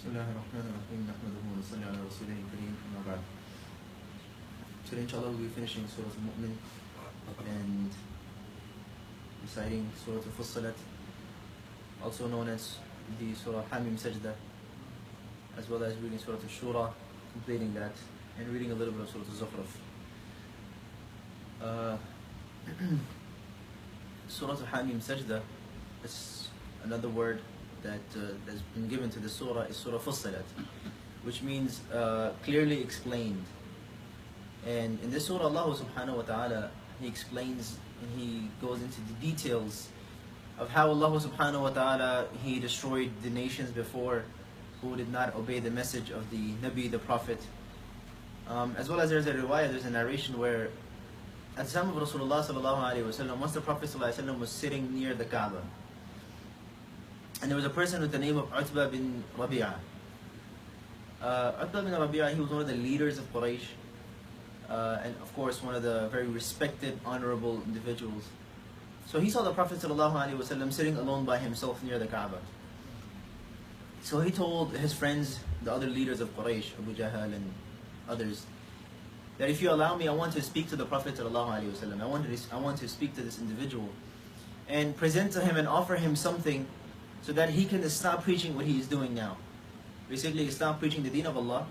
Bismillahirrahmanirrahim. Nahmaduhu wa nusalli ala rasulihi kareem. Amma ba'd. Today, inshallah, we'll be finishing Surah Al-Mu'min and reciting Surah Al-Fussilat, also known as the Surah Hamim Sajda, as well as reading Surah Al-Shura, completing that, and reading a little bit of Surah Al-Zukhruf. Surah Al-Hamim Sajda is another word that has been given to the surah is Surah Fussilat, which means clearly explained. And in this surah, Allah subhanahu wa ta'ala, He explains and He goes into the details of how Allah subhanahu wa ta'ala, He destroyed the nations before who did not obey the message of the Nabi, the Prophet. As well as there's a riwayah, there's a narration where at the time of Rasulullah sallallahu alayhi wa sallam, once the Prophet sallallahu alayhi wa sallam was sitting near the Kaaba, and there was a person with the name of Utbah bin Rabi'ah. Utbah bin Rabi'ah, he was one of the leaders of Quraysh, and of course one of the very respected, honorable individuals. So he saw the Prophet ﷺ sitting alone by himself near the Kaaba. So he told his friends, the other leaders of Quraysh, Abu Jahl and others, that if you allow me, I want to speak to the Prophet ﷺ. I want to speak to this individual and present to him and offer him something so that he can stop preaching what he is doing now. Basically, stop preaching the deen of Allah,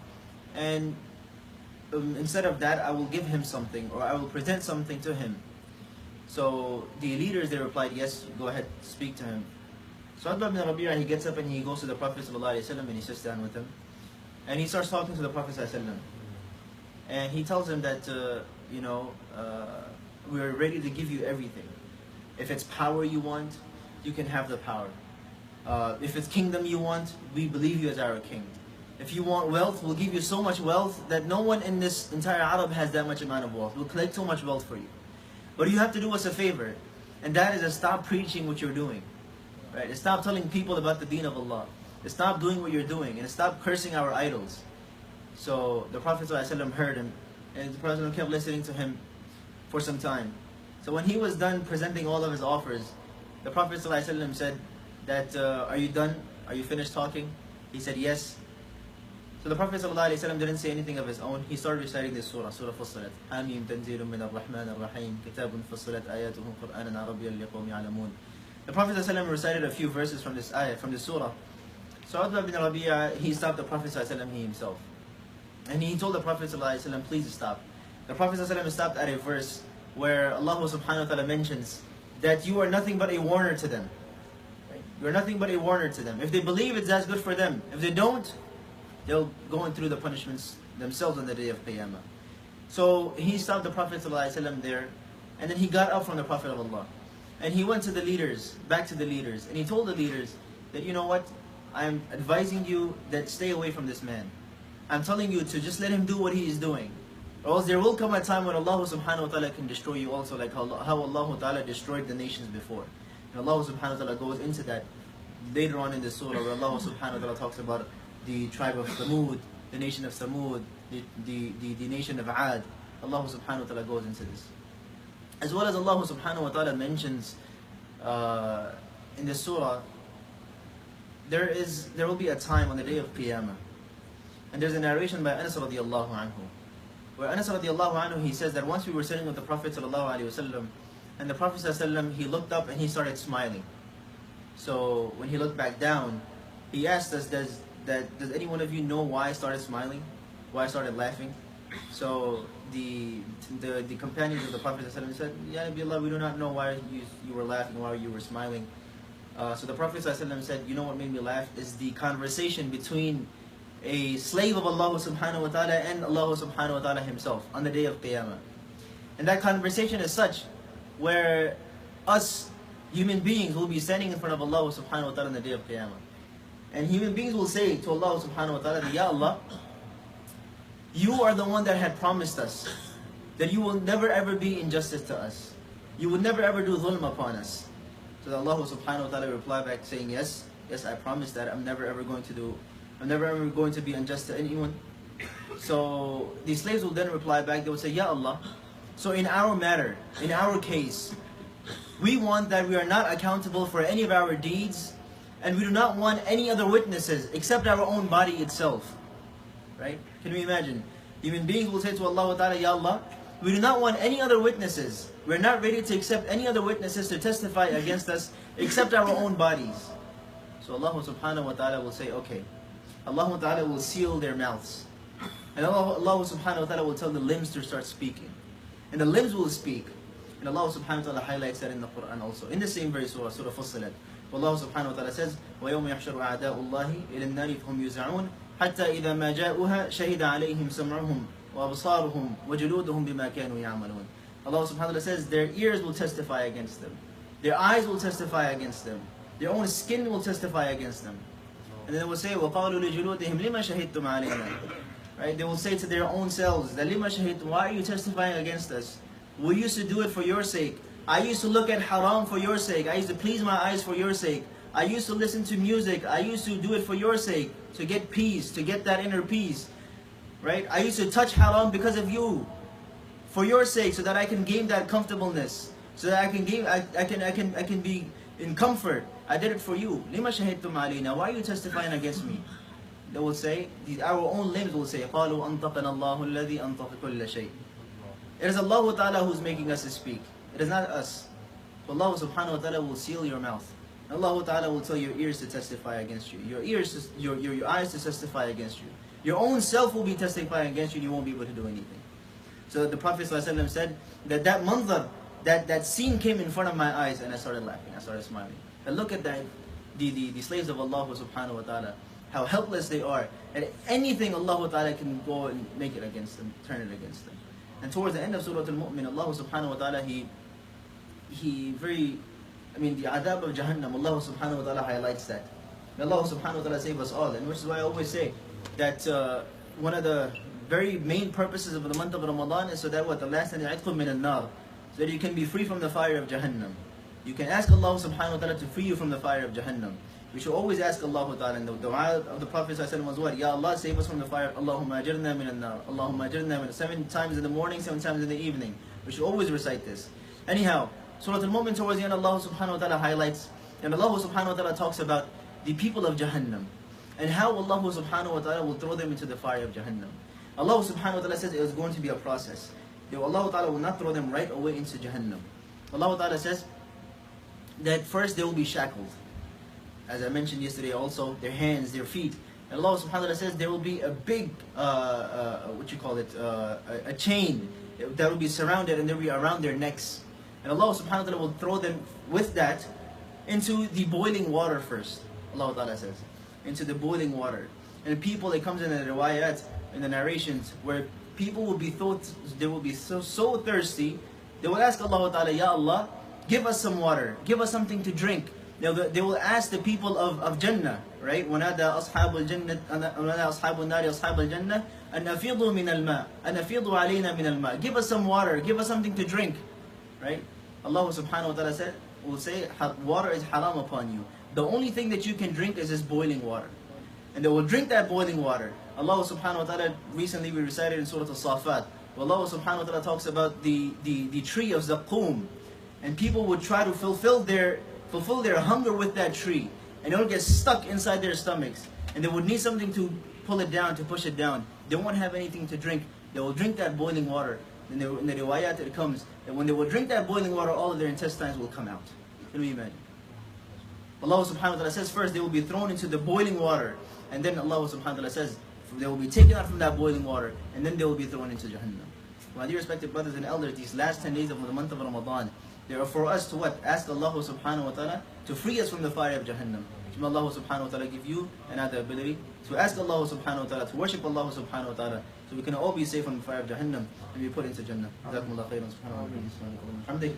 and instead of that, I will give him something, or I will present something to him. So the leaders, they replied, yes, go ahead, speak to him. So Utbah bin Rabi'ah, he gets up and he goes to the Prophet ﷺ and he sits down with him. And he starts talking to the Prophet ﷺ. And he tells him that, we're ready to give you everything. If it's power you want, you can have the power. If it's kingdom you want, we believe you as our king. If you want wealth, we'll give you so much wealth that no one in this entire Arab has that much amount of wealth. We'll collect so much wealth for you. But you have to do us a favor, and that is to stop preaching what you're doing. Right? Stop telling people about the deen of Allah. Stop doing what you're doing, and stop cursing our idols. So the Prophet ﷺ heard him, and the Prophet ﷺ kept listening to him for some time. So when he was done presenting all of his offers, the Prophet ﷺ said that, are you done? Are you finished talking? He said, yes. So the Prophet ﷺ didn't say anything of his own. He started reciting this surah, Surah Fussilat. Hamim tanzilun min ar-Rahman ar-Rahim, kitabun fussilat ayatuhu Qur'anan Arabiyyan liqawmi ya'lamun. The Prophet ﷺ recited a few verses from this ayah, from this surah. So Utbah bin Rabi'ah, he stopped the Prophet ﷺ himself. And he told the Prophet ﷺ, please stop. The Prophet ﷺ stopped at a verse where Allah subhanahu wa ta'ala mentions that you are nothing but a warner to them. You're nothing but a warner to them. If they believe it, that's good for them. If they don't, they'll go through the punishments themselves on the day of Qiyamah. So he stopped the Prophet ﷺ there, and then he got up from the Prophet of Allah. And he went to the leaders, back to the leaders, and he told the leaders that, you know what, I'm advising you that stay away from this man. I'm telling you to just let him do what he is doing. Or else there will come a time when Allah subhanahu wa ta'ala can destroy you also, like how Allah ta'ala destroyed the nations before. And Allah subhanahu wa ta'ala goes into that later on in the surah, where Allah subhanahu wa ta'ala talks about the tribe of Thamud, the nation of Thamud, the nation of Ad. Allah subhanahu wa ta'ala goes into this. As well as Allah subhanahu wa ta'ala mentions in the surah, there will be a time on the day of Qiyamah. And there's a narration by Anas radiallahu anhu, where Anas radiallahu anhu, he says that once we were sitting with the Prophet sallallahu alayhi wa sallam, and the Prophet ﷺ, he looked up and he started smiling. So when he looked back down, he asked us, does any one of you know why I started smiling? Why I started laughing? So the companions of the Prophet ﷺ said, Ya Nabi Allah, we do not know why you were laughing, why you were smiling. So the Prophet ﷺ said, you know what made me laugh is the conversation between a slave of Allah subhanahu wa ta'ala and Allah subhanahu wa ta'ala himself on the day of Qiyamah. And that conversation is such where us human beings will be standing in front of Allah subhanahu wa ta'ala on the day of Qiyamah. And human beings will say to Allah subhanahu wa ta'ala, Ya Allah, you are the one that had promised us that you will never ever be injustice to us. You will never ever do dhulm upon us. So Allah subhanahu wa ta'ala reply back saying, yes, I promise that I'm never ever going to be unjust to anyone. So the slaves will then reply back, they will say, Ya Allah, so in our matter, in our case, we want that we are not accountable for any of our deeds and we do not want any other witnesses except our own body itself. Right? Can we imagine? Human beings will say to Allah Ta'ala, Ya Allah, we do not want any other witnesses. We're not ready to accept any other witnesses to testify against us except our own bodies. So Allah Subhanahu wa Ta'ala will say, okay. Allah Ta'ala will seal their mouths. And Allah Subhanahu wa Ta'ala will tell the limbs to start speaking. And the limbs will speak. And Allah Subhanahu wa Ta'ala highlights that in the Quran also. In the same very surah, Surah Fussilat. Allah Subhanahu wa Ta'ala says, وَيَوْمَ يَحْشَرُ أَعْدَاءُ اللَّهِ إِلَى النَّارِ فَهُمْ يُوزَعُونَ حَتَّى إِذَا مَا جَاءُوهَا شَهِدَ عَلَيْهِمْ سَمْعُهُمْ وَأَبْصَارُهُمْ وَجُلُودُهُمْ بِمَا كَانُوا يَعْمَلُونَ. Allah Subhanahu wa Ta'ala says, their ears will testify against them. Their eyes will testify against them. Their own skin will testify against them. And then they will say, وَقَالُوا لِجُلُودِهِمْ لِمَا شَهِدْتُمْ عَلَيْنَا. Right? They will say to their own selves, that لِمَا شَهِدْتُمْ, why are you testifying against us? We used to do it for your sake. I used to look at haram for your sake. I used to please my eyes for your sake. I used to listen to music. I used to do it for your sake, to get peace, to get that inner peace. Right? I used to touch haram because of you, for your sake, so that I can gain that comfortableness, so that I can be in comfort. I did it for you. لِمَا شَهِدْتُمْ عَلَيْنَا. Why are you testifying against me? They will say, our own limbs will say, قَالُوا أَنْطَقَنَا اللَّهُ الَّذِي أَنْطَقَ كُلَّ شَيْءٍ. It is Allah Ta'ala who's making us to speak. It is not us. So Allah Subhanahu wa Ta'ala will seal your mouth. Allah Ta'ala will tell your ears to testify against you. Your ears, your eyes to testify against you. Your own self will be testifying against you and you won't be able to do anything. So the Prophet ﷺ said that manzar, that scene came in front of my eyes and I started laughing, I started smiling. And look at that, the slaves of Allah Subhanahu wa Ta'ala, how helpless they are. And anything Allah Ta'ala can go and make it against them, turn it against them. And towards the end of Surah Al-Mu'min, Allah Subhanahu wa Ta'ala, the adab of Jahannam, Allah Subhanahu wa Ta'ala highlights that. May Allah Subhanahu wa Ta'ala save us all. And which is why I always say that one of the very main purposes of the month of Ramadan is so that the last and ya'idkum min al-nar, so that you can be free from the fire of Jahannam. You can ask Allah Subhanahu wa Ta'ala to free you from the fire of Jahannam. We should always ask Allah Ta'ala, and the dua of the Prophet was what? Ya Allah, save us from the fire. Allahumma ajirna min al-nar. Allahumma ajirna min, 7 times in the morning, 7 times in the evening. We should always recite this. Anyhow, Surah Al-Mu'min towards the end, Allah Subhanahu wa Ta'ala highlights, and Allah Subhanahu wa Ta'ala talks about the people of Jahannam, and how Allah Subhanahu wa Ta'ala will throw them into the fire of Jahannam. Allah Subhanahu wa Ta'ala says it is going to be a process. Allah Ta'ala will not throw them right away into Jahannam. Allah Ta'ala says that first they will be shackled. As I mentioned yesterday also, their hands, their feet. And Allah Subhanahu wa Ta'ala says there will be a big, a chain that will be surrounded and they will be around their necks. And Allah Subhanahu wa Ta'ala will throw them with that into the boiling water first. Allah Ta'ala says, into the boiling water. And people, it comes in the riwayat, in the narrations, where people will be so thirsty, they will ask Allah Ta'ala, Ya Allah, give us some water, give us something to drink. They will ask the people of Jannah, right? وَنَادَى أَصْحَابُ الْجَنَّةِ وَنَادَى أَصْحَابُ النَّارِ أَصْحَابَ الْجَنَّةِ أَنْ أَفِيضُوا مِنَ الْمَاءِ أَنْ أَفِيضُوا عَلَيْنَا مِنَ الْمَاءِ. Give us some water, give us something to drink, right? Allah Subhanahu wa Ta'ala will say, water is haram upon you. The only thing that you can drink is this boiling water. And they will drink that boiling water. Allah Subhanahu wa Ta'ala, recently we recited in Surah Al-Safat, Allah Subhanahu wa Ta'ala talks about the tree of Zaqum. And people would try to fulfill their hunger with that tree. And it will get stuck inside their stomachs. And they would need something to pull it down, to push it down. They won't have anything to drink. They will drink that boiling water. And in the riwayat it comes that when they will drink that boiling water, all of their intestines will come out. Can we imagine? Allah Subhanahu wa Ta'ala says first they will be thrown into the boiling water. And then Allah Subhanahu wa Ta'ala says they will be taken out from that boiling water. And then they will be thrown into Jahannam. My dear respected brothers and elders, these last 10 days of the month of Ramadan, they are for us to what? Ask Allah Subhanahu wa Ta'ala to free us from the fire of Jahannam. May Allah Subhanahu wa Ta'ala give you and the ability to ask Allah Subhanahu wa Ta'ala, to worship Allah Subhanahu wa Ta'ala, so we can all be safe from the fire of Jahannam and be put into Jannah. جزاكم الله خيرا سبحانه وتعالى.